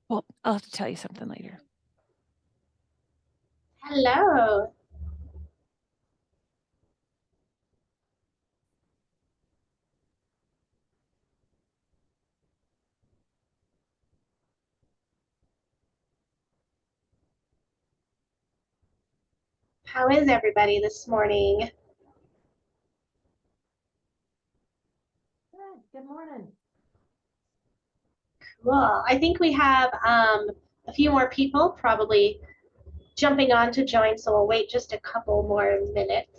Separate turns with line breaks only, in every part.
Well, I'll have to tell you something later.
Hello. How is everybody this morning?
Good morning.
Cool. I think we have a few more people probably jumping on to join, so we'll wait just a couple more minutes.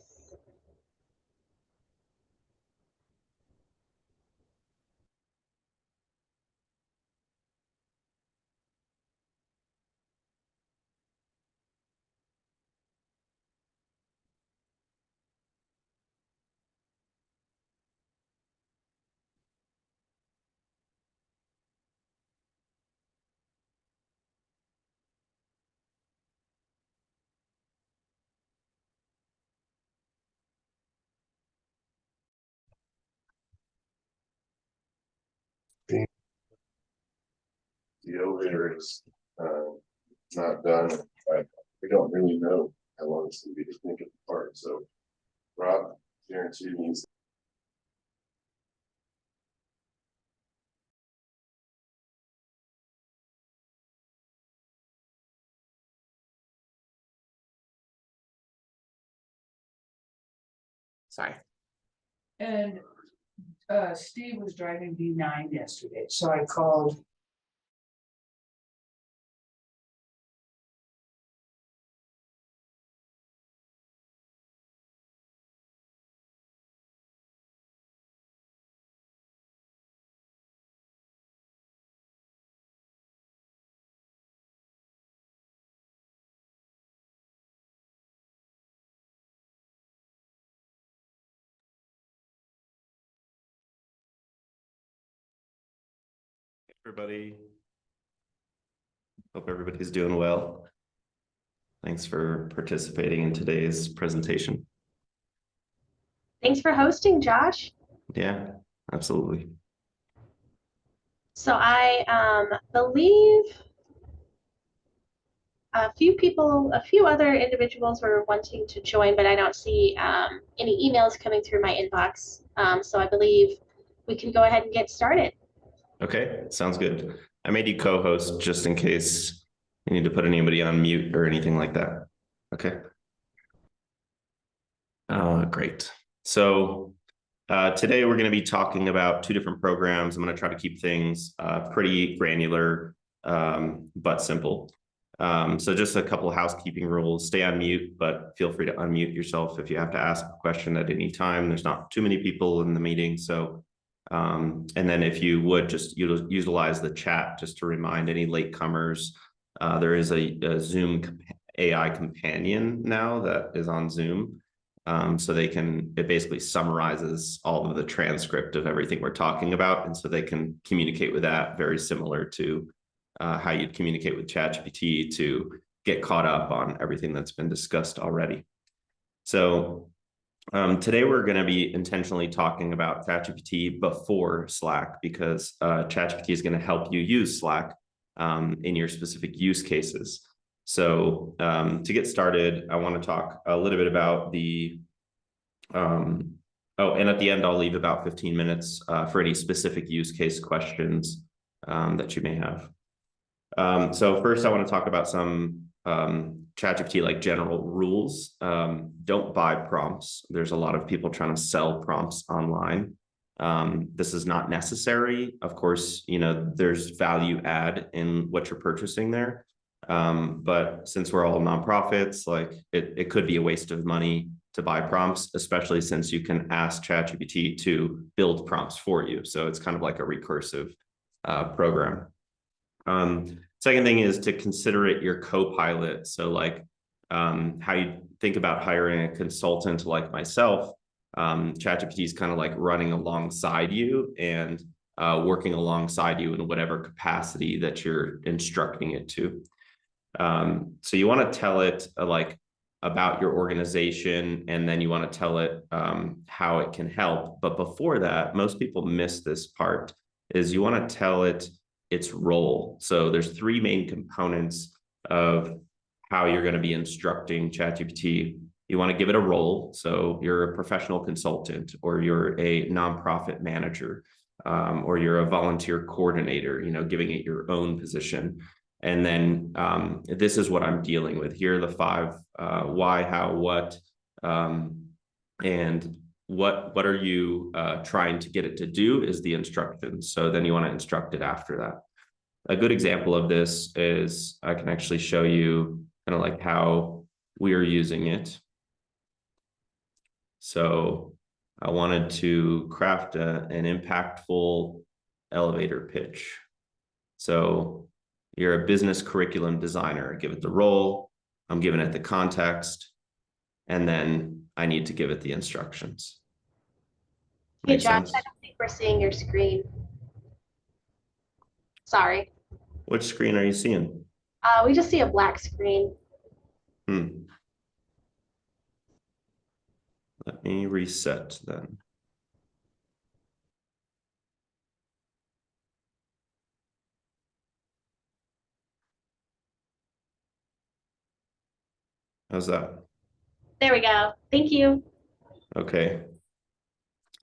The elevator is not done. We don't really know how long it's going to be to think it apart. So Rob guaranteed means
Sorry. And Steve was driving B9 yesterday, so I called.
Everybody. Hope everybody's doing well. Thanks for participating in today's presentation.
Thanks for hosting, Josh.
Yeah, absolutely.
So I believe a few other individuals were wanting to join, but I don't see any emails coming through my inbox. So I believe we can go ahead and get started.
Okay, sounds good. I made you co-host just in case you need to put anybody on mute or anything like that. Okay. Great. So today we're going to be talking about two different programs. I'm going to try to keep things pretty granular, but simple. So just a couple of housekeeping rules. Stay on mute, but feel free to unmute yourself if you have to ask a question at any time. There's not too many people in the meeting. So, and then if you would just utilize the chat just to remind any latecomers, there is a Zoom AI companion now that is on Zoom. So it basically summarizes all of the transcript of everything we're talking about. And so they can communicate with that, very similar to how you'd communicate with ChatGPT to get caught up on everything that's been discussed already. So today we're going to be intentionally talking about ChatGPT before Slack, because ChatGPT is going to help you use Slack in your specific use cases. So to get started, I want to talk a little bit about the, and at the end, I'll leave about 15 minutes for any specific use case questions that you may have. So first, I want to talk about some ChatGPT like general rules. Don't buy prompts. There's a lot of people trying to sell prompts online. This is not necessary. Of course, there's value add in what you're purchasing there. But since we're all nonprofits, like it could be a waste of money to buy prompts, especially since you can ask ChatGPT to build prompts for you. So it's kind of like a recursive program. Second thing is to consider it your co-pilot. So like how you think about hiring a consultant like myself, ChatGPT is kind of like running alongside you and working alongside you in whatever capacity that you're instructing it to. So you want to tell it like about your organization, and then you want to tell it how it can help. But before that, most people miss this part, is you want to tell it its role. So there's three main components of how you're going to be instructing ChatGPT. You want to give it a role. So you're a professional consultant, or you're a nonprofit manager, or you're a volunteer coordinator, giving it your own position. And then this is what I'm dealing with. Here are the five: why, how, what, and what are you trying to get it to do is the instructions. So then you want to instruct it after that. A good example of this is I can actually show you kind of like how we're using it. So I wanted to craft an impactful elevator pitch. So you're a business curriculum designer. Give it the role, I'm giving it the context, and then I need to give it the instructions.
Hey,
Make
Josh,
sense?
I don't think we're seeing your screen. Sorry.
Which screen are you seeing?
We just see a black screen.
Let me reset then. How's that?
There we go. Thank you.
Okay.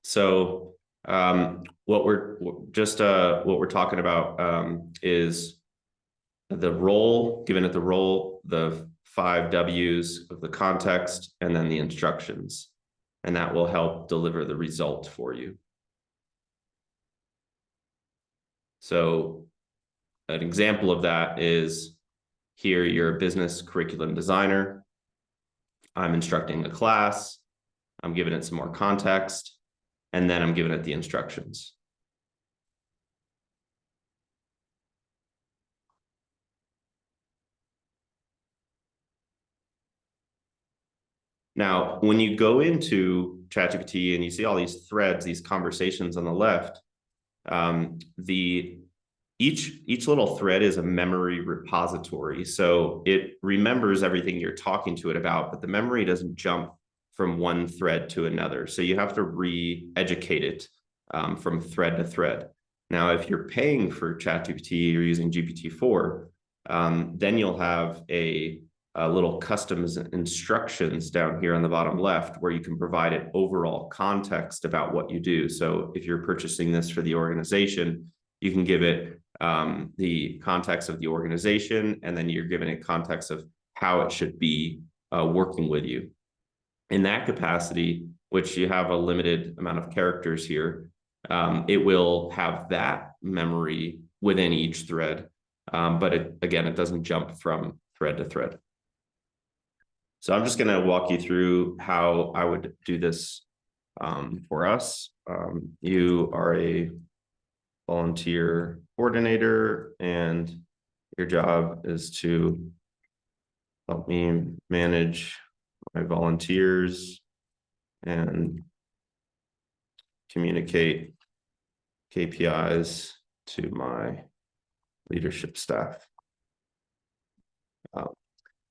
So what we're talking about is the role, giving it the role, the 5 W's of the context, and then the instructions. And that will help deliver the result for you. So an example of that is here, you're a business curriculum designer. I'm instructing a class. I'm giving it some more context, and then I'm giving it the instructions. Now, when you go into ChatGPT and you see all these threads, these conversations on the left, each little thread is a memory repository. So it remembers everything you're talking to it about, but the memory doesn't jump from one thread to another. So you have to re-educate it from thread to thread. Now, if you're paying for ChatGPT or using GPT-4, then you'll have a little custom instructions down here on the bottom left where you can provide it overall context about what you do. So if you're purchasing this for the organization, you can give it the context of the organization, and then you're giving it context of how it should be working with you. In that capacity, which you have a limited amount of characters here, it will have that memory within each thread. But it doesn't jump from thread to thread. So I'm just going to walk you through how I would do this for us. You are a volunteer coordinator, and your job is to help me manage my volunteers and communicate KPIs to my leadership staff.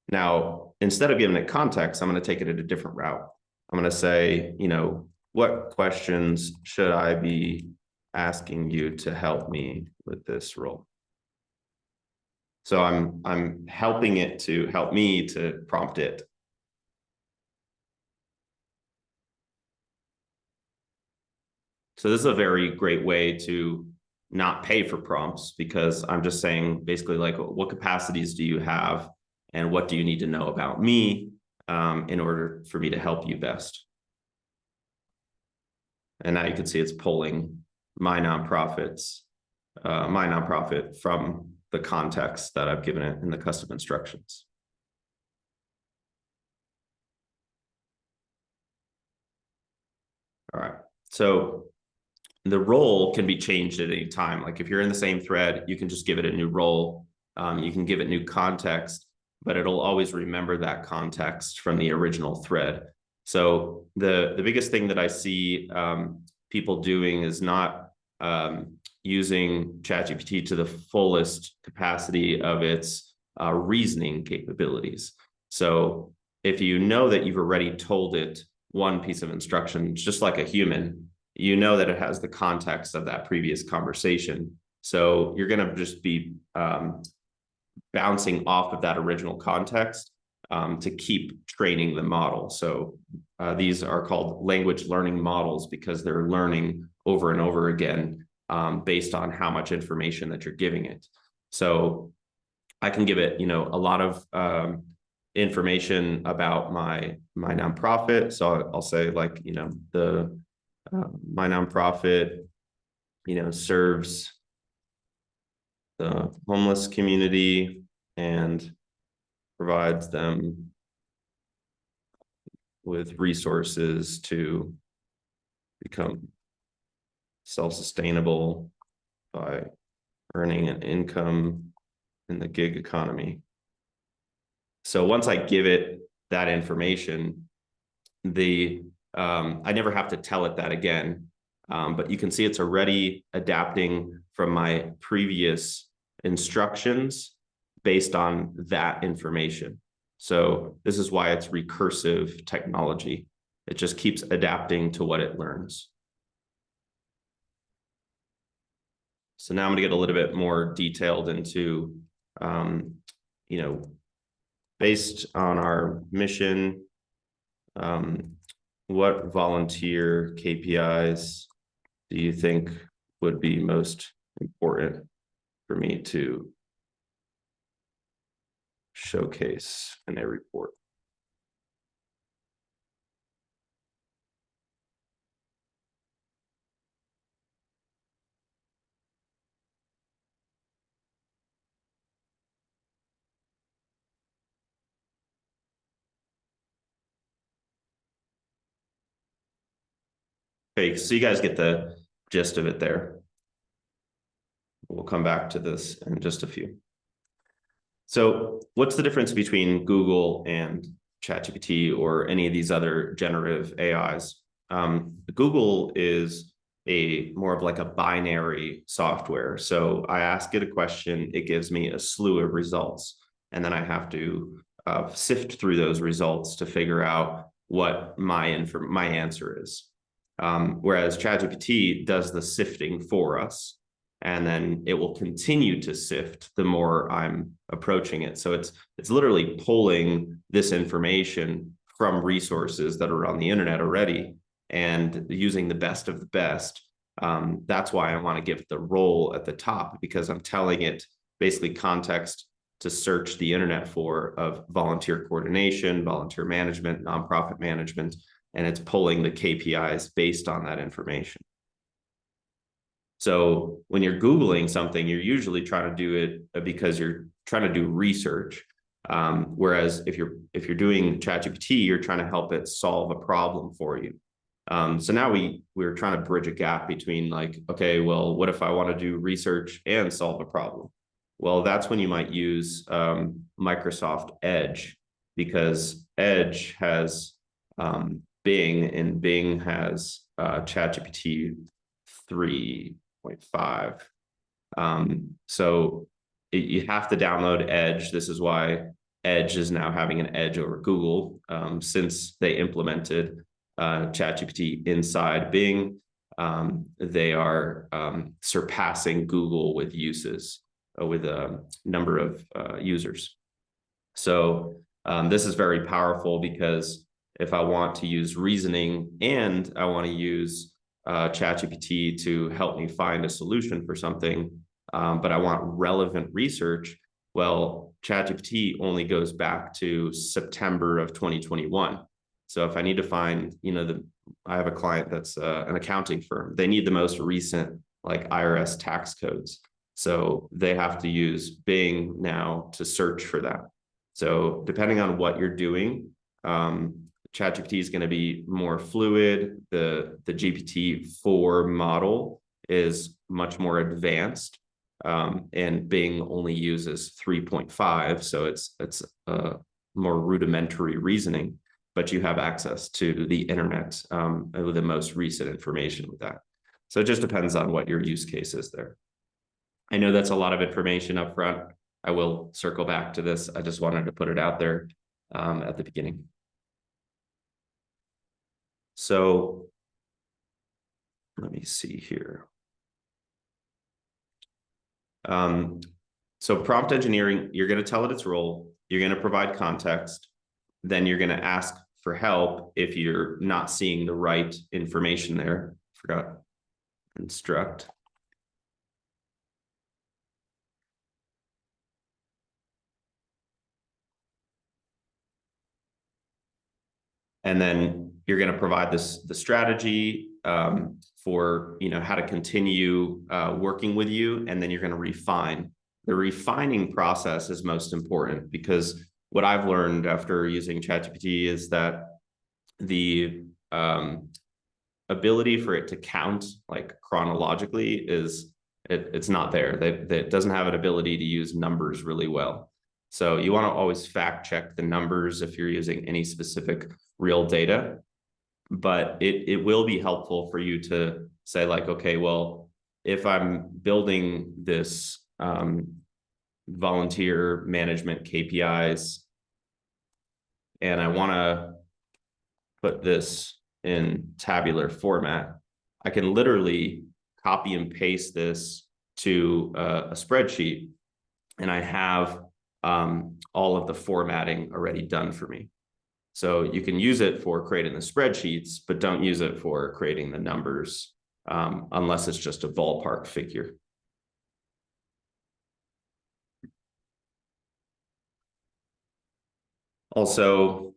Now, instead of giving it context, I'm going to take it at a different route. I'm going to say, what questions should I be asking you to help me with this role? So I'm helping it to help me to prompt it. So this is a very great way to not pay for prompts, because I'm just saying basically like, what capacities do you have and what do you need to know about me in order for me to help you best? And now you can see it's pulling my nonprofit from the context that I've given it in the custom instructions. All right, so the role can be changed at any time. Like if you're in the same thread, you can just give it a new role. You can give it new context, but it'll always remember that context from the original thread. So the biggest thing that I see people doing is not using ChatGPT to the fullest capacity of its reasoning capabilities. So if you know that you've already told it one piece of instruction, just like a human, you know that it has the context of that previous conversation. So you're going to just be bouncing off of that original context to keep training the model. So these are called language learning models because they're learning over and over again based on how much information that you're giving it. So I can give it, a lot of information about my nonprofit. So I'll say like, my nonprofit, serves the homeless community and provides them with resources to become self-sustainable by earning an income in the gig economy. So once I give it that information, I never have to tell it that again. But you can see it's already adapting from my previous instructions based on that information. So this is why it's recursive technology. It just keeps adapting to what it learns. So now I'm going to get a little bit more detailed into, based on our mission, what volunteer KPIs do you think would be most important for me to showcase in a report? Okay, so you guys get the gist of it there. We'll come back to this in just a few. So what's the difference between Google and ChatGPT or any of these other generative AIs? Google is more of like a binary software. So I ask it a question, it gives me a slew of results, and then I have to sift through those results to figure out what my answer is. Whereas ChatGPT does the sifting for us, and then it will continue to sift the more I'm approaching it. So it's literally pulling this information from resources that are on the internet already and using the best of the best. That's why I want to give it the role at the top, because I'm telling it basically context to search the internet for of volunteer coordination, volunteer management, nonprofit management, and it's pulling the KPIs based on that information. So when you're Googling something, you're usually trying to do it because you're trying to do research. Whereas if you're doing ChatGPT, you're trying to help it solve a problem for you. So now we're trying to bridge a gap between like, okay, well, what if I want to do research and solve a problem? Well, that's when you might use Microsoft Edge, because Edge has Bing, and Bing has ChatGPT 3.5. So you have to download Edge. This is why Edge is now having an edge over Google since they implemented ChatGPT inside Bing. They are surpassing Google with uses, with a number of users. So this is very powerful, because if I want to use reasoning and I want to use ChatGPT to help me find a solution for something, but I want relevant research, well, ChatGPT only goes back to September of 2021. So if I need to find, I have a client that's an accounting firm. They need the most recent like IRS tax codes. So they have to use Bing now to search for that. So depending on what you're doing, ChatGPT is going to be more fluid. The GPT-4 model is much more advanced, and Bing only uses 3.5, so it's more rudimentary reasoning, but you have access to the internet with the most recent information with that. So it just depends on what your use case is there. I know that's a lot of information up front. I will circle back to this. I just wanted to put it out there at the beginning. So let me see here. So prompt engineering, you're going to tell it its role, you're going to provide context, then you're going to ask for help if you're not seeing the right information there. Forgot instruct. And then you're going to provide the strategy for how to continue working with you, and then you're going to refine. The refining process is most important, because what I've learned after using ChatGPT is that the ability for it to count like chronologically is it's not there. That doesn't have an ability to use numbers really well. So you want to always fact check the numbers if you're using any specific real data, but it will be helpful for you to say like, okay, well, if I'm building this volunteer management KPIs and I want to put this in tabular format, I can literally copy and paste this to a spreadsheet, and I have all of the formatting already done for me. So you can use it for creating the spreadsheets, but don't use it for creating the numbers unless it's just a ballpark figure. Also,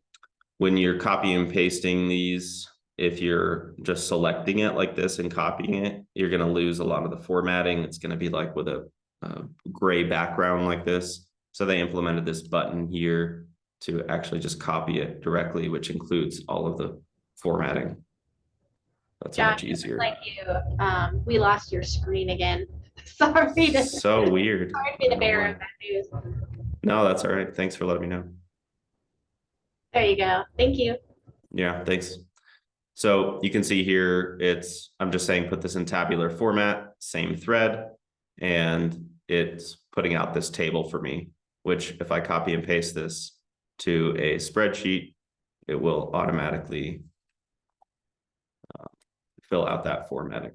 when you're copying and pasting these, if you're just selecting it like this and copying it, you're going to lose a lot of the formatting. It's going to be like with a gray background like this. So they implemented this button here to actually just copy it directly, which includes all of the formatting. That's much easier.
Like you, we lost your screen again. Sorry.
So weird.
Sorry to be the bearer of that news.
No, that's all right. Thanks for letting me know.
There you go. Thank you.
Yeah, thanks. So you can see here, I'm just saying, put this in tabular format, same thread, and it's putting out this table for me, which if I copy and paste this to a spreadsheet, it will automatically fill out that formatting.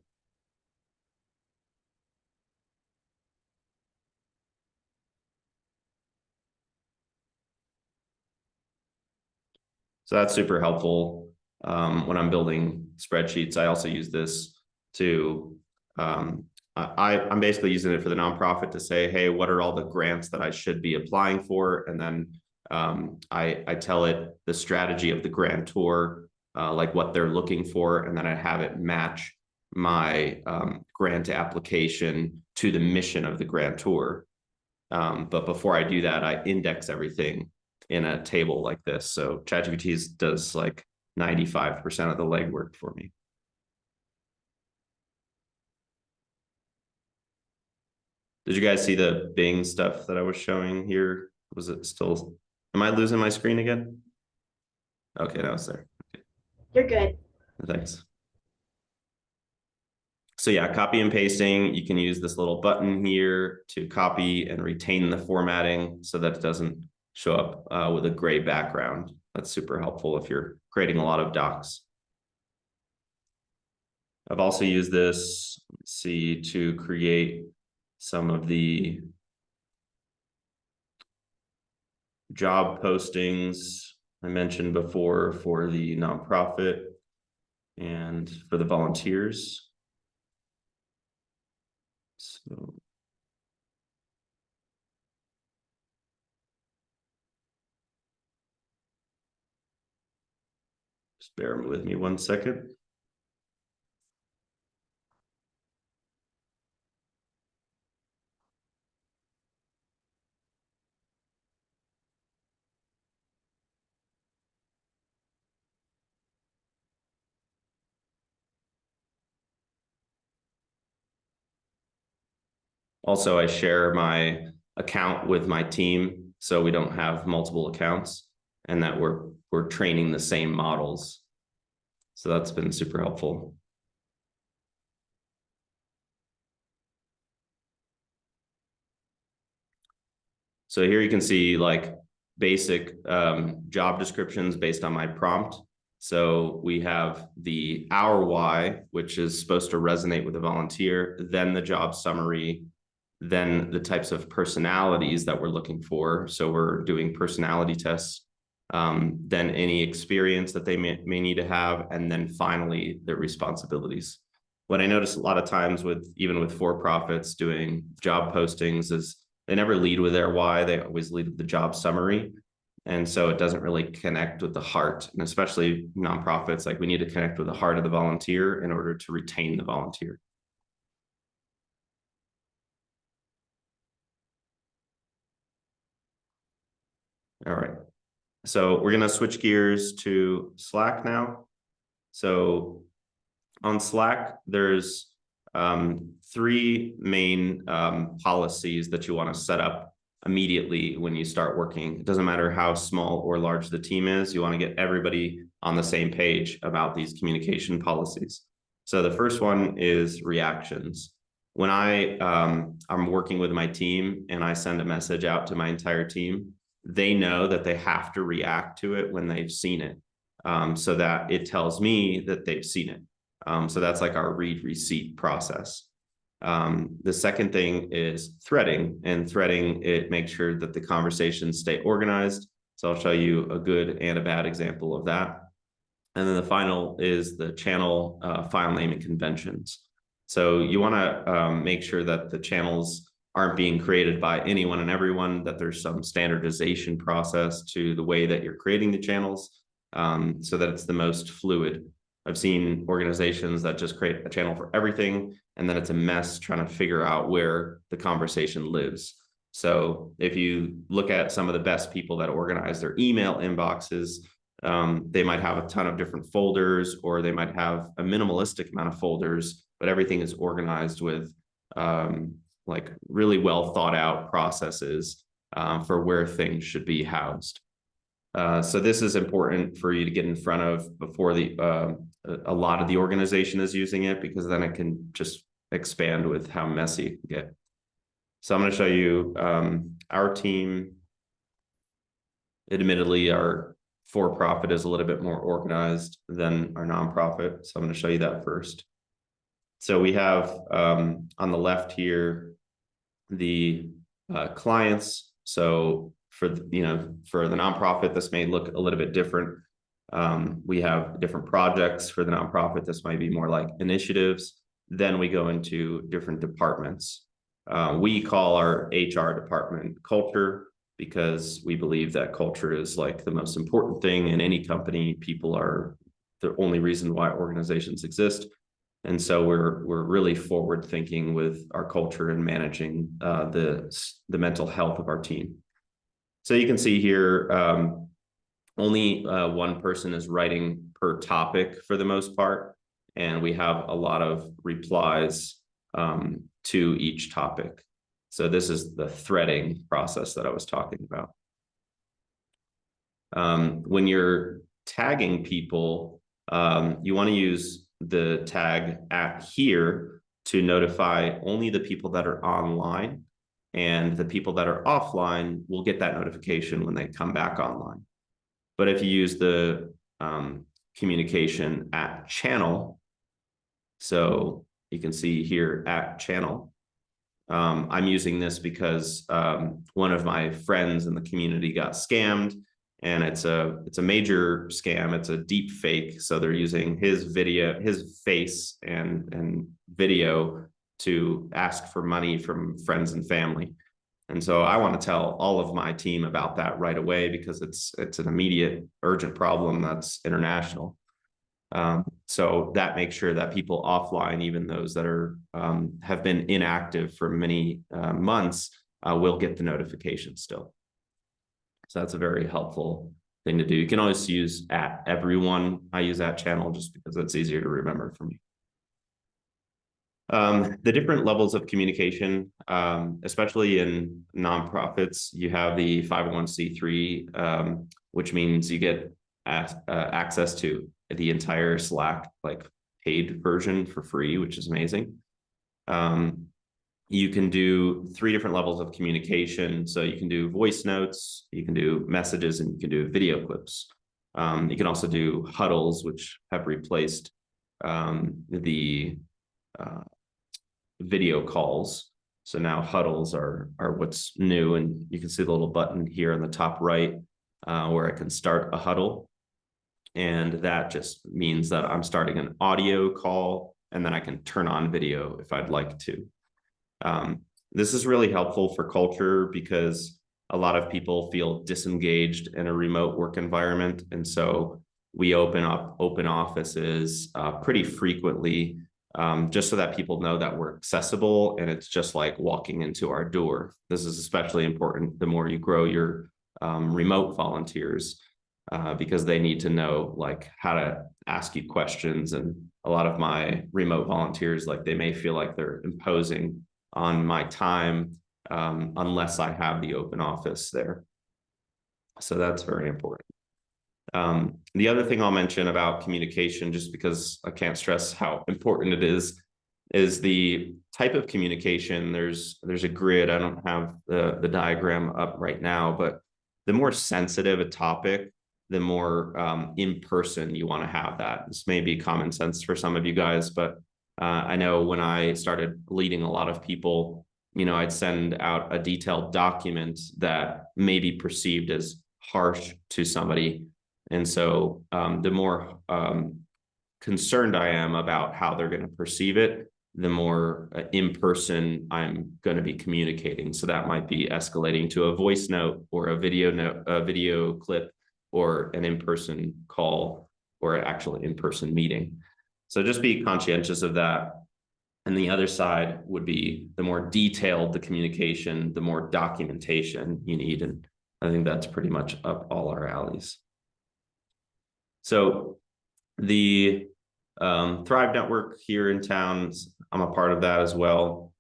So that's super helpful when I'm building spreadsheets. I also use this to, I'm basically using it for the nonprofit to say, hey, what are all the grants that I should be applying for? And then I tell it the strategy of the grantor, like what they're looking for, and then I have it match my grant application to the mission of the grantor. But before I do that, I index everything in a table like this. So ChatGPT does like 95% of the legwork for me. Did you guys see the Bing stuff that I was showing here? Was it still, am I losing my screen again? Okay, now it's there. Okay.
You're good.
Thanks. So yeah, copy and pasting, you can use this little button here to copy and retain the formatting so that it doesn't show up with a gray background. That's super helpful if you're creating a lot of docs. I've also used this, let's see, to create some of the job postings I mentioned before for the nonprofit and for the volunteers. So just bear with me 1 second. Also, I share my account with my team, so we don't have multiple accounts, and that we're training the same models. So that's been super helpful. So here you can see like basic job descriptions based on my prompt. So we have the our why, which is supposed to resonate with the volunteer, then the job summary, then the types of personalities that we're looking for. So we're doing personality tests, then any experience that they may need to have, and then finally their responsibilities. What I notice a lot of times even with for-profits doing job postings is they never lead with their why, they always lead with the job summary. And so it doesn't really connect with the heart, and especially nonprofits, like we need to connect with the heart of the volunteer in order to retain the volunteer. All right, so we're gonna switch gears to Slack now. So on Slack, there's 3 main policies that you want to set up immediately when you start working. It doesn't matter how small or large the team is, you want to get everybody on the same page about these communication policies. So the first one is reactions. When I'm working with my team and I send a message out to my entire team, they know that they have to react to it when they've seen it, so that it tells me that they've seen it. So that's like our read receipt process. The second thing is threading, and threading, it makes sure that the conversations stay organized. So I'll show you a good and a bad example of that. And then the final is the channel file naming conventions. So you want to make sure that the channels aren't being created by anyone and everyone, that there's some standardization process to the way that you're creating the channels, so that it's the most fluid. I've seen organizations that just create a channel for everything, and then it's a mess trying to figure out where the conversation lives. So if you look at some of the best people that organize their email inboxes, they might have a ton of different folders, or they might have a minimalistic amount of folders, but everything is organized with like really well thought out processes for where things should be housed. So this is important for you to get in front of before a lot of the organization is using it, because then it can just expand with how messy it can get. So I'm going to show you our team. Admittedly, our for-profit is a little bit more organized than our nonprofit. So I'm going to show you that first. So we have on the left here the clients. So for the nonprofit, this may look a little bit different. We have different projects for the nonprofit. This might be more like initiatives. Then we go into different departments. We call our HR department culture, because we believe that culture is like the most important thing in any company. People are the only reason why organizations exist. And so we're really forward thinking with our culture and managing the mental health of our team. So you can see here, only one person is writing per topic for the most part, and we have a lot of replies to each topic. So this is the threading process that I was talking about. When you're tagging people, you want to use the tag @here to notify only the people that are online, and the people that are offline will get that notification when they come back online. But if you use the communication @channel, so you can see here @channel, I'm using this because one of my friends in the community got scammed, and it's a major scam. It's a deep fake. So they're using his face and video to ask for money from friends and family. And so I want to tell all of my team about that right away, because it's an immediate, urgent problem that's international. So that makes sure that people offline, even those that are have been inactive for many months, will get the notification still. So that's a very helpful thing to do. You can always use @everyone. I use @channel just because it's easier to remember for me. The different levels of communication, especially in nonprofits, you have the 501c3, which means you get access to the entire Slack, like paid version for free, which is amazing. You can do 3 different levels of communication. So you can do voice notes, you can do messages, and you can do video clips. You can also do huddles, which have replaced the video calls. So now huddles are what's new, and you can see the little button here in the top right where I can start a huddle. And that just means that I'm starting an audio call, and then I can turn on video if I'd like to. This is really helpful for culture because a lot of people feel disengaged in a remote work environment. And so we open up open offices pretty frequently, just so that people know that we're accessible, and it's just like walking into our door. This is especially important the more you grow your remote volunteers, because they need to know like how to ask you questions. And a lot of my remote volunteers, like they may feel like they're imposing on my time unless I have the open office there. So that's very important. The other thing I'll mention about communication, just because I can't stress how important it is the type of communication. There's a grid. I don't have the diagram up right now, but the more sensitive a topic, the more in person you want to have that. This may be common sense for some of you guys, but I know when I started leading a lot of people, I'd send out a detailed document that may be perceived as harsh to somebody. And so the more concerned I am about how they're going to perceive it, the more in person I'm going to be communicating. So that might be escalating to a voice note or a video clip, or an in-person call, or an actual in-person meeting. So just be conscientious of that. And the other side would be the more detailed the communication, the more documentation you need. And I think that's pretty much up all our alleys. So the Thrive Network here in town, I'm a part of that as well.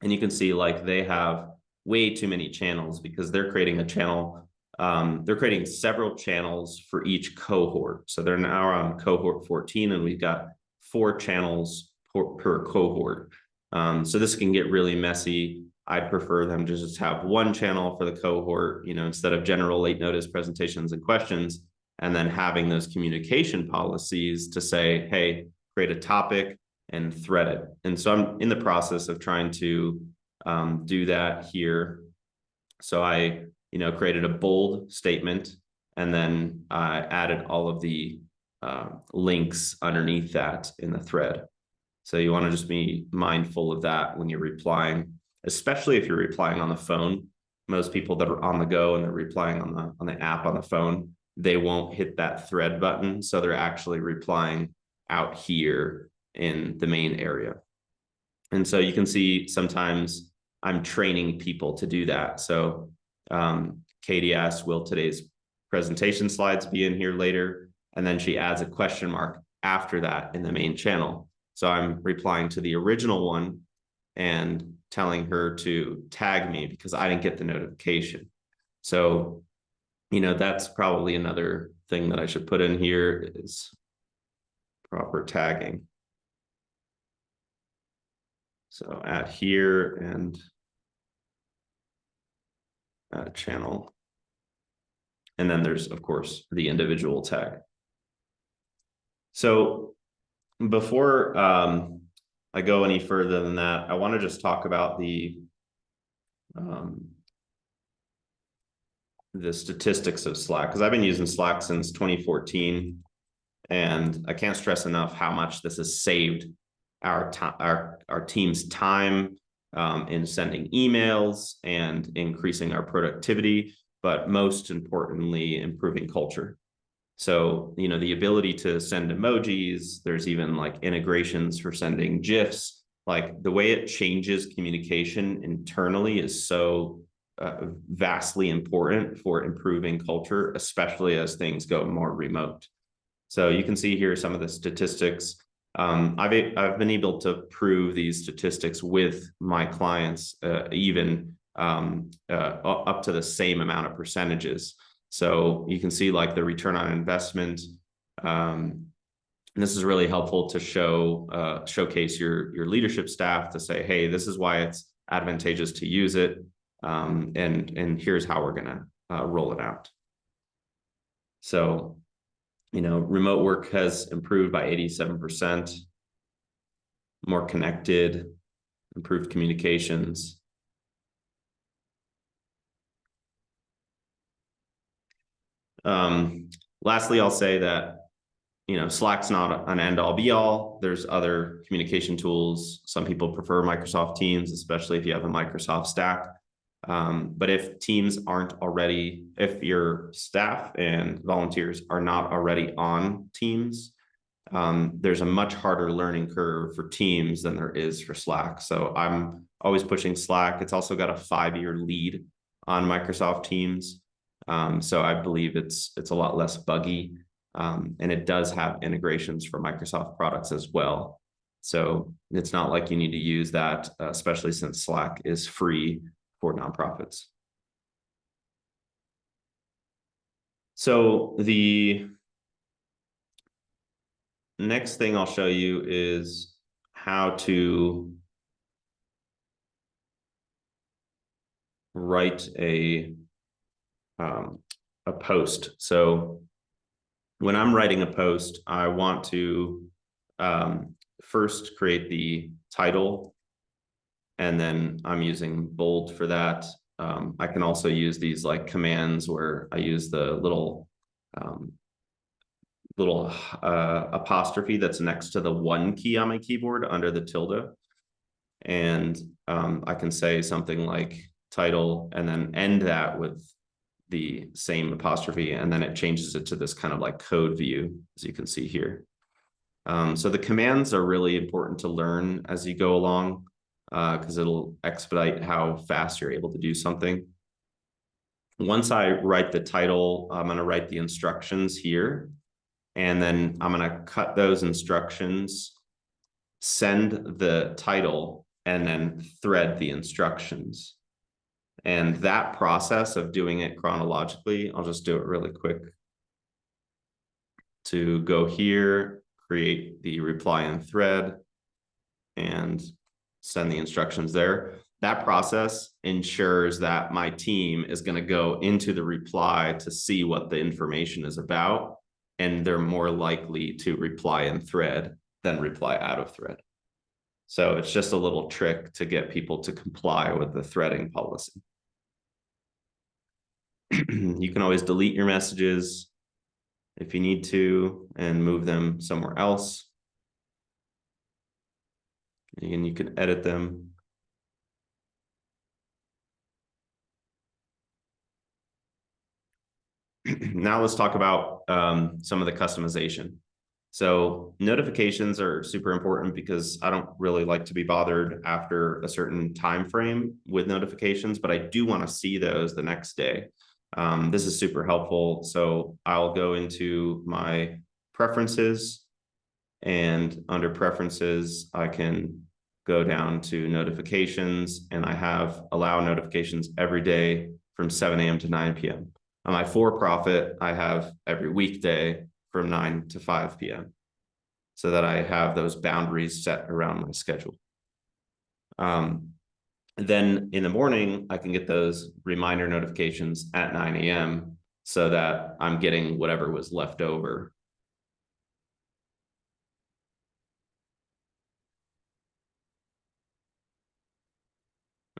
And you can see like they have way too many channels because they're creating a channel. They're creating several channels for each cohort. So they're now on cohort 14, and we've got 4 channels per cohort. So this can get really messy. I'd prefer them to just have one channel for the cohort, instead of general late notice presentations and questions, and then having those communication policies to say, hey, create a topic and thread it. And so I'm in the process of trying to do that here. So I created a bold statement, and then added all of the links underneath that in the thread. So you want to just be mindful of that when you're replying, especially if you're replying on the phone. Most people that are on the go and they're replying on the app on the phone, they won't hit that thread button. So they're actually replying out here in the main area. And so you can see sometimes I'm training people to do that. So Katie asked, will today's presentation slides be in here later? And then she adds a question mark after that in the main channel. So I'm replying to the original one and telling her to tag me because I didn't get the notification. So, that's probably another thing that I should put in here is proper tagging. So add here and add a channel. And then there's, of course, the individual tag. So before I go any further than that, I want to just talk about the statistics of Slack, because I've been using Slack since 2014, and I can't stress enough how much this has saved our team's time in sending emails and increasing our productivity, but most importantly, improving culture. So, the ability to send emojis, there's even like integrations for sending GIFs, like the way it changes communication internally is so vastly important for improving culture, especially as things go more remote. So you can see here some of the statistics. I've been able to prove these statistics with my clients, even up to the same amount of percentages. So you can see like the return on investment. This is really helpful to showcase your leadership staff to say, hey, this is why it's advantageous to use it. And here's how we're going to roll it out. So, remote work has improved by 87%, more connected, improved communications. Lastly, I'll say that, Slack's not an end all be all. There's other communication tools. Some people prefer Microsoft Teams, especially if you have a Microsoft stack. But if if your staff and volunteers are not already on Teams, there's a much harder learning curve for Teams than there is for Slack. So I'm always pushing Slack. It's also got a 5-year lead on Microsoft Teams. So I believe it's a lot less buggy, and it does have integrations for Microsoft products as well. So it's not like you need to use that, especially since Slack is free for nonprofits. So the next thing I'll show you is how to write a post. So when I'm writing a post, I want to first create the title, and then I'm using bold for that. I can also use these like commands where I use the little apostrophe that's next to the 1 key on my keyboard under the tilde. And I can say something like title and then end that with the same apostrophe, and then it changes it to this kind of like code view, as you can see here. So the commands are really important to learn as you go along, because it'll expedite how fast you're able to do something. Once I write the title, I'm going to write the instructions here, and then I'm going to cut those instructions, send the title, and then thread the instructions. And that process of doing it chronologically, I'll just do it really quick. To go here, create the reply and thread, and send the instructions there. That process ensures that my team is going to go into the reply to see what the information is about, and they're more likely to reply in thread than reply out of thread. So it's just a little trick to get people to comply with the threading policy. You can always delete your messages if you need to and move them somewhere else. And you can edit them. Now let's talk about some of the customization. So notifications are super important because I don't really like to be bothered after a certain time frame with notifications, but I do want to see those the next day. This is super helpful. So I'll go into my preferences, and under preferences, I can go down to notifications, and I have allow notifications every day from 7 a.m. to 9 p.m. On my for-profit, I have every weekday from 9 to 5 p.m. so that I have those boundaries set around my schedule. Then in the morning, I can get those reminder notifications at 9 a.m. so that I'm getting whatever was left over.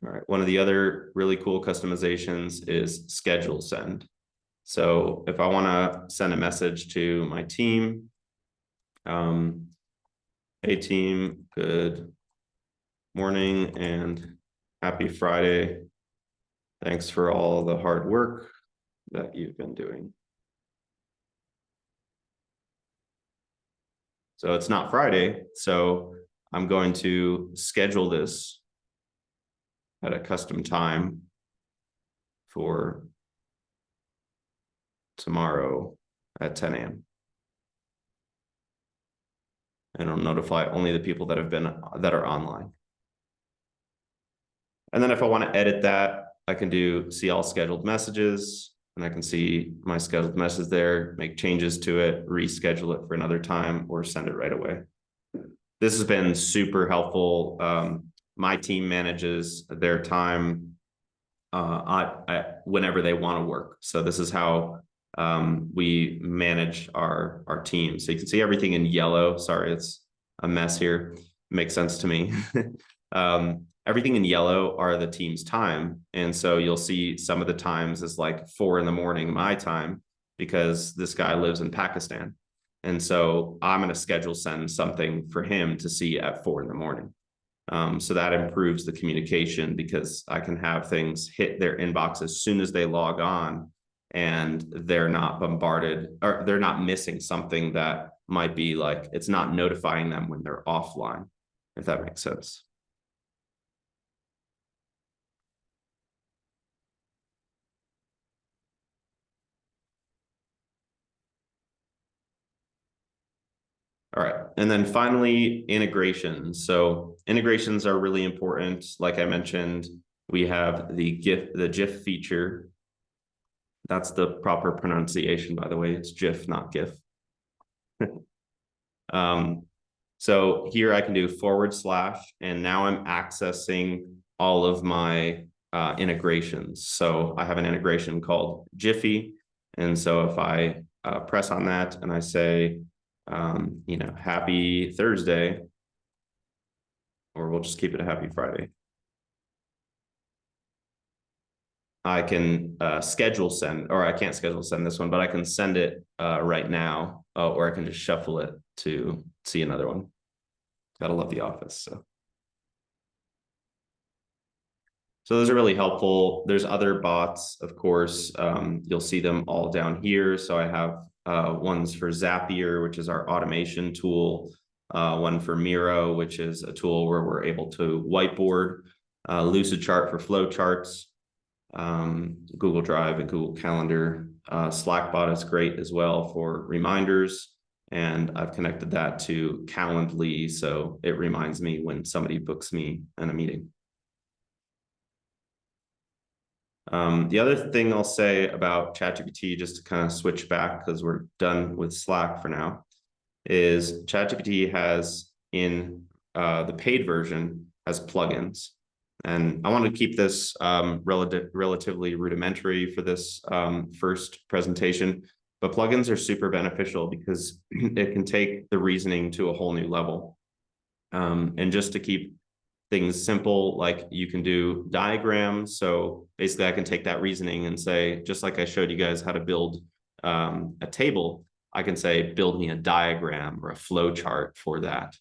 All right, one of the other really cool customizations is schedule send. So if I want to send a message to my team, hey team, good morning and happy Friday. Thanks for all the hard work that you've been doing. So it's not Friday, so I'm going to schedule this at a custom time for tomorrow at 10 a.m. And it'll notify only the people that are online. And then if I want to edit that, I can do see all scheduled messages, and I can see my scheduled message there, make changes to it, reschedule it for another time, or send it right away. This has been super helpful. My team manages their time whenever they want to work. So this is how we manage our team. So you can see everything in yellow. Sorry, it's a mess here. Makes sense to me. Everything in yellow are the team's time. And so you'll see some of the times is like 4 a.m. my time, because this guy lives in Pakistan. And so I'm going to schedule send something for him to see at 4 a.m. So that improves the communication, because I can have things hit their inbox as soon as they log on, and they're not bombarded, or they're not missing something that might be like, it's not notifying them when they're offline, if that makes sense. All right. And then finally, integrations. So integrations are really important. Like I mentioned, we have the GIF feature. That's the proper pronunciation, by the way. It's GIF, not GIF. So here I can do / and now I'm accessing all of my integrations. So I have an integration called Jiffy. And so if I press on that and I say, happy Thursday, or we'll just keep it a happy Friday, I can schedule send, or I can't schedule send this one, but I can send it right now, or I can just shuffle it to see another one. Gotta love The Office. So those are really helpful. There's other bots, of course. You'll see them all down here. So I have ones for Zapier, which is our automation tool, one for Miro, which is a tool where we're able to whiteboard, Lucidchart for flow charts, Google Drive and Google Calendar. Slackbot is great as well for reminders. And I've connected that to Calendly, so it reminds me when somebody books me in a meeting. The other thing I'll say about ChatGPT, just to kind of switch back because we're done with Slack for now, is ChatGPT has in the paid version has plugins. And I want to keep this relatively rudimentary for this first presentation, but plugins are super beneficial because it can take the reasoning to a whole new level. And just to keep things simple, like you can do diagrams. So basically I can take that reasoning and say, just like I showed you guys how to build a table, I can say, build me a diagram or a flow chart for that.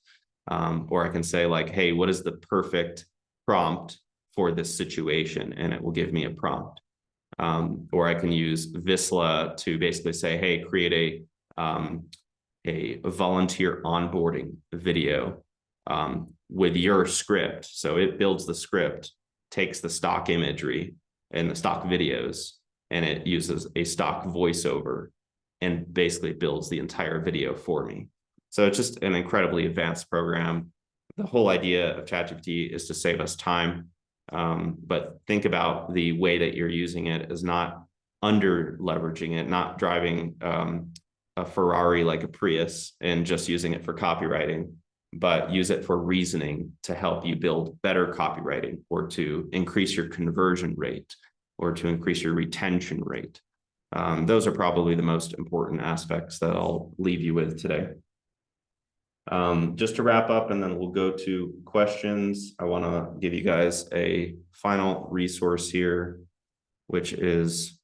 Or I can say like, hey, what is the perfect prompt for this situation? And it will give me a prompt. Or I can use Visla to basically say, hey, create a volunteer onboarding video with your script. So it builds the script, takes the stock imagery and the stock videos, and it uses a stock voiceover and basically builds the entire video for me. So it's just an incredibly advanced program. The whole idea of ChatGPT is to save us time. But think about the way that you're using it as not under leveraging it, not driving a Ferrari like a Prius and just using it for copywriting, but use it for reasoning to help you build better copywriting, or to increase your conversion rate, or to increase your retention rate. Those are probably the most important aspects that I'll leave you with today. Just to wrap up, and then we'll go to questions. I want to give you guys a final resource here, which is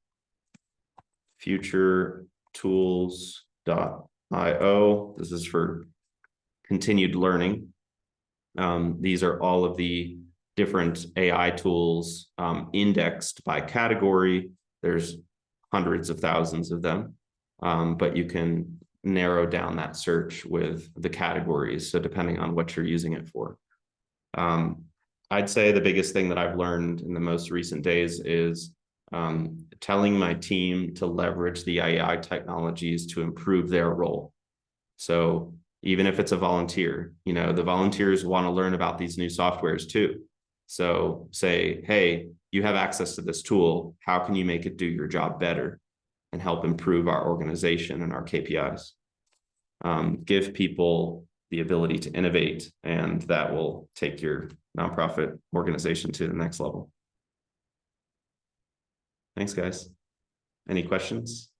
futuretools.io. This is for continued learning. These are all of the different AI tools indexed by category. There's hundreds of thousands of them, but you can narrow down that search with the categories. So depending on what you're using it for. I'd say the biggest thing that I've learned in the most recent days is telling my team to leverage the AI technologies to improve their role. So even if it's a volunteer, the volunteers want to learn about these new softwares too. So say, hey, you have access to this tool. How can you make it do your job better and help improve our organization and our KPIs? Give people the ability to innovate, and that will take your nonprofit organization to the next level. Thanks, guys. Any questions?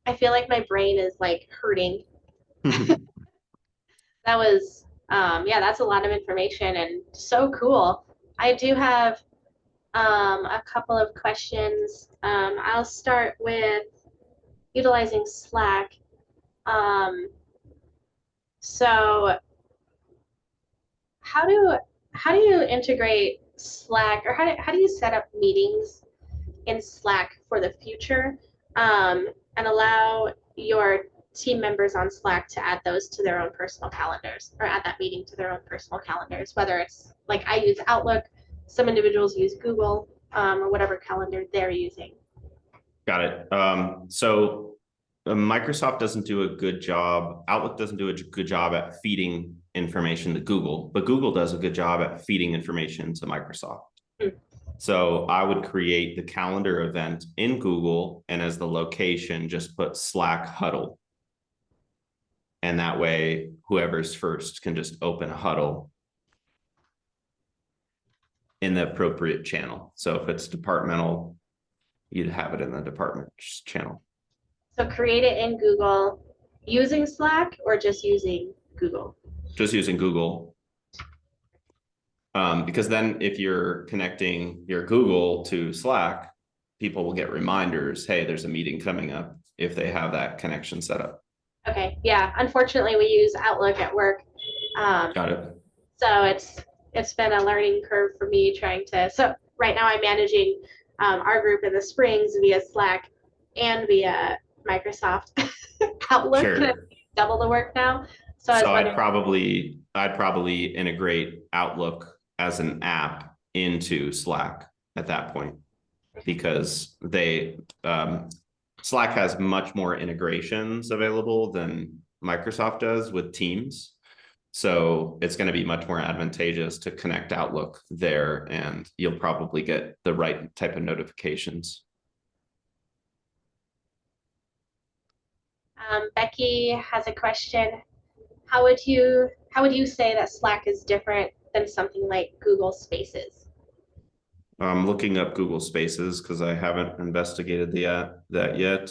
I feel like my brain is like hurting. That was, yeah, that's a lot of information and so cool. I do have a couple of questions. I'll start with utilizing Slack. Um, so how do how do you integrate Slack, or how do you set up meetings in Slack for the future, and allow your team members on Slack to add those to their own personal calendars, or add that meeting to their own personal calendars, whether it's like I use Outlook, some individuals use Google, or whatever calendar they're using.
Got it. So Microsoft doesn't do a good job. Outlook doesn't do a good job at feeding information to Google, but Google does a good job at feeding information to Microsoft. So I would create the calendar event in Google, and as the location, just put Slack huddle. And that way, whoever's first can just open a huddle in the appropriate channel. So if it's departmental, you'd have it in the department channel.
So create it in Google using Slack, or just using Google?
Just using Google. Because then if you're connecting your Google to Slack, people will get reminders, hey, there's a meeting coming up, if they have that connection set up.
Okay, yeah, unfortunately we use Outlook at work.
Got it.
So it's been a learning curve for me trying to, so right now I'm managing our group in the Springs via Slack and via Microsoft Outlook.
Sure.
Double the work now. So
I'd probably integrate Outlook as an app into Slack at that point, because Slack has much more integrations available than Microsoft does with Teams. So it's going to be much more advantageous to connect Outlook there, and you'll probably get the right type of notifications.
Becky has a question. How would you say that Slack is different than something like Google Spaces?
I'm looking up Google Spaces because I haven't investigated that yet.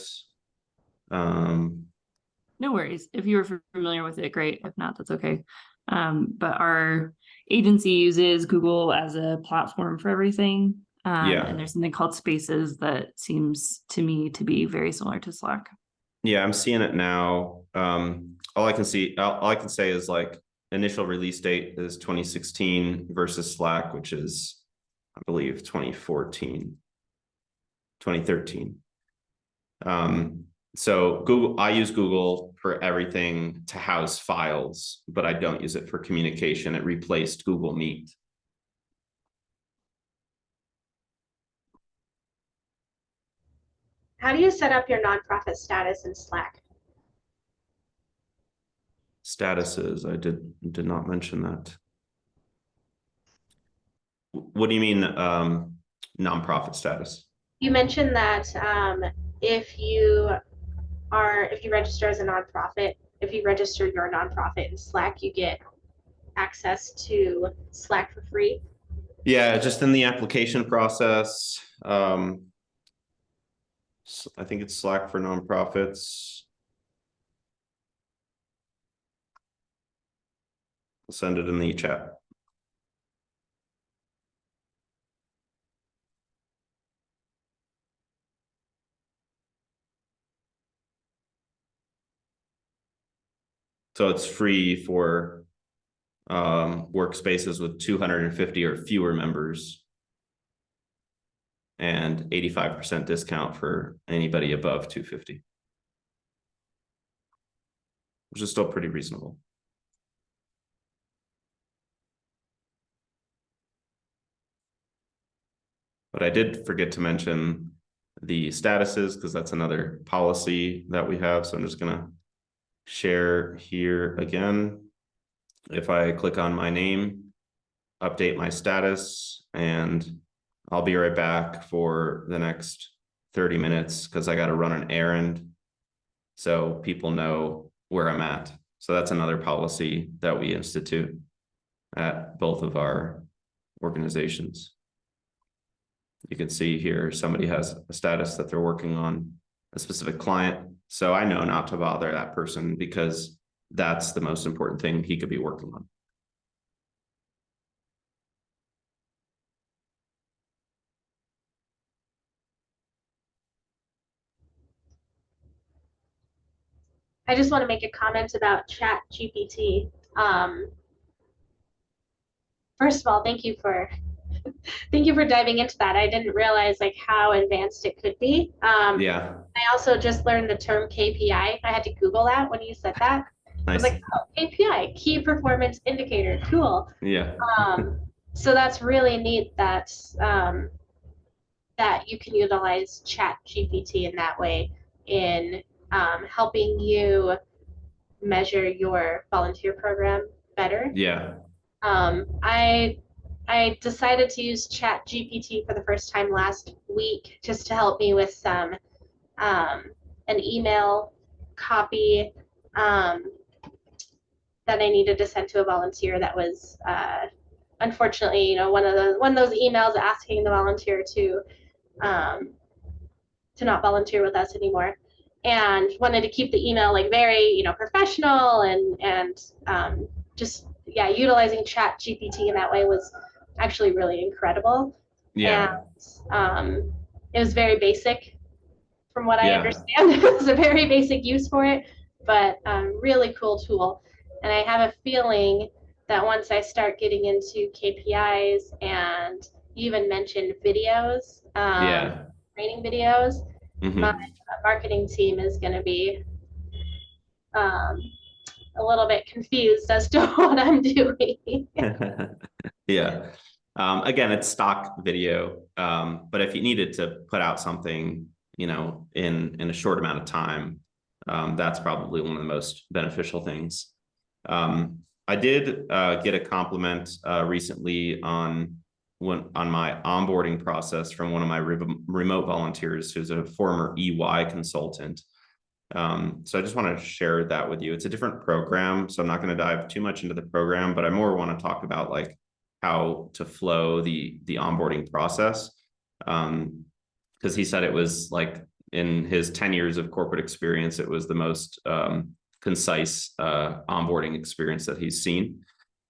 No worries. If you were familiar with it, great. If not, that's okay. But our agency uses Google as a platform for everything.
Yeah.
And there's something called Spaces that seems to me to be very similar to Slack.
Yeah, I'm seeing it now. All I can say is like initial release date is 2016 versus Slack, which is, I believe, 2013. So I use Google for everything to house files, but I don't use it for communication. It replaced Google Meet.
How do you set up your nonprofit status in Slack?
Statuses, I did not mention that. What do you mean, nonprofit status?
You mentioned that if you register as a nonprofit, if you register your nonprofit in Slack, you get access to Slack for free.
Yeah, just in the application process. I think it's Slack for nonprofits. I'll send it in the chat. So it's free for workspaces with 250 or fewer members, and 85% discount for anybody above 250, which is still pretty reasonable. But I did forget to mention the statuses, because that's another policy that we have. So I'm just gonna share here again. If I click on my name, update my status, and I'll be right back for the next 30 minutes because I got to run an errand so people know where I'm at. So that's another policy that we institute at both of our organizations. You can see here somebody has a status that they're working on a specific client. So I know not to bother that person because that's the most important thing he could be working on.
I just want to make a comment about ChatGPT. First of all, thank you for diving into that. I didn't realize like how advanced it could be.
Yeah,
I also just learned the term KPI. I had to Google that when you said that. I was
nice.
like, oh, KPI, key performance indicator, cool.
Yeah,
So that's really neat that that you can utilize Chat GPT in that way in helping you measure your volunteer program better.
yeah,
I decided to use Chat GPT for the first time last week just to help me with some an email copy that I needed to send to a volunteer that was unfortunately, you know, one of those emails asking the volunteer to not volunteer with us anymore, and wanted to keep the email like very, you know, professional and just yeah, utilizing Chat GPT in that way was actually really incredible. And
yeah,
it was very basic from what I
yeah,
understand. It was a very basic use for it, but really cool tool. And I have a feeling that once I start getting into KPIs and you even mentioned videos,
yeah.
training videos, my
Hmm.
marketing team is going to be um, a little bit confused as to what I'm doing.
Yeah. Again, it's stock video. But if you needed to put out something, you know, in a short amount of time, that's probably one of the most beneficial things. I did get a compliment recently on my onboarding process from one of my remote volunteers who's a former EY consultant. So I just want to share that with you. It's a different program, so I'm not going to dive too much into the program, but I more want to talk about like how to flow the onboarding process. Because he said it was like in his 10 years of corporate experience, it was the most concise onboarding experience that he's seen.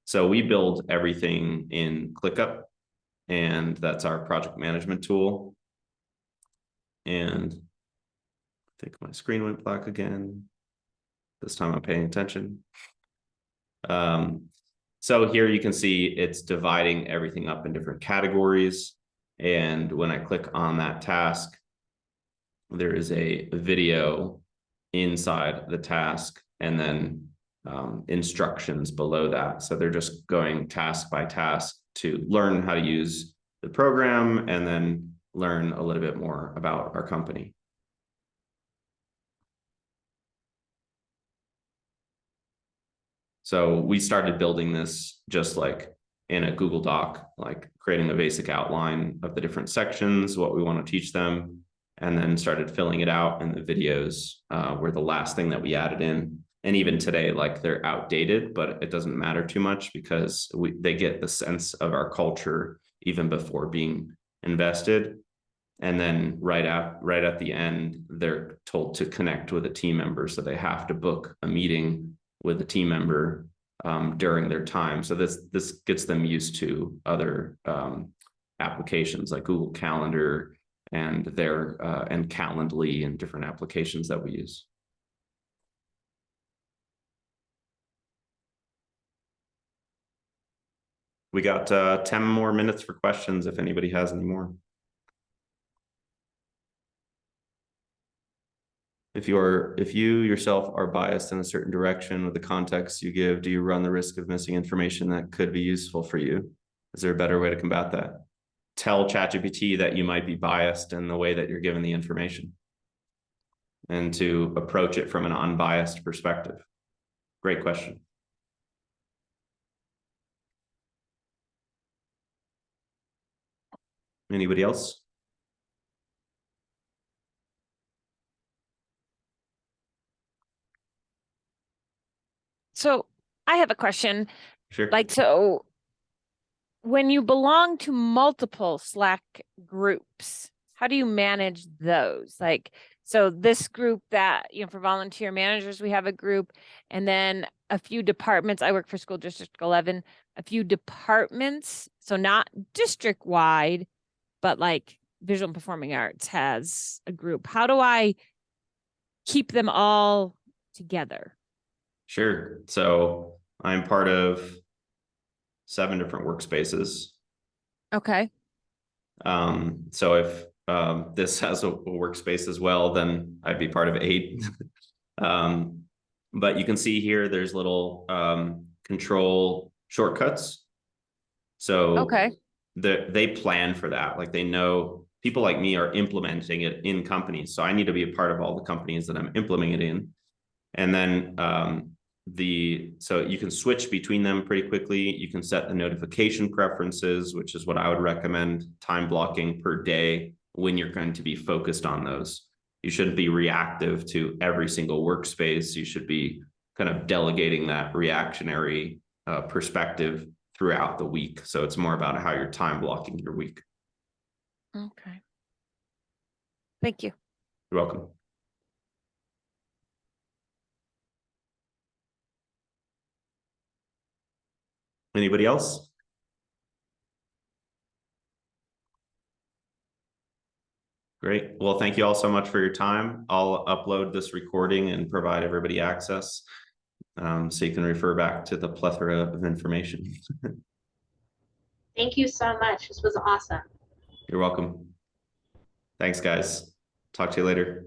So we build everything in ClickUp, and that's our project management tool. And I think my screen went black again. This time I'm paying attention. So here you can see it's dividing everything up in different categories. And when I click on that task, there is a video inside the task and then instructions below that. So they're just going task by task to learn how to use the program and then learn a little bit more about our company. So we started building this just like in a Google Doc, like creating a basic outline of the different sections, what we want to teach them, and then started filling it out. And the videos were the last thing that we added in. And even today, like they're outdated, but it doesn't matter too much because they get the sense of our culture even before being invested. And then right at the end, they're told to connect with a team member. So they have to book a meeting with a team member during their time. So this gets them used to other applications like Google Calendar and and Calendly and different applications that we use. We got 10 more minutes for questions if anybody has any more. If you yourself are biased in a certain direction with the context you give, do you run the risk of missing information that could be useful for you? Is there a better way to combat that? Tell ChatGPT that you might be biased in the way that you're given the information and to approach it from an unbiased perspective. Great question. Anybody else?
So I have a question.
Sure.
Like, so when you belong to multiple Slack groups, how do you manage those? Like, So this group that, for volunteer managers, we have a group, and then a few departments. I work for School District 11, a few departments. So not district wide, but like Visual and Performing Arts has a group. How do I keep them all together?
Sure. So I'm part of 7 different workspaces.
Okay.
So if this has a workspace as well, then I'd be part of 8. But you can see here, there's little control shortcuts. So
Okay.
they plan for that. Like they know people like me are implementing it in companies. So I need to be a part of all the companies that I'm implementing it in. And then so you can switch between them pretty quickly. You can set the notification preferences, which is what I would recommend, time blocking per day when you're going to be focused on those. You shouldn't be reactive to every single workspace. You should be kind of delegating that reactionary perspective throughout the week. So it's more about how you're time blocking your week.
Okay. Thank you.
You're welcome. Anybody else? Great. Well, thank you all so much for your time. I'll upload this recording and provide everybody access so you can refer back to the plethora of information.
Thank you so much. This was awesome.
You're welcome. Thanks, guys. Talk to you later.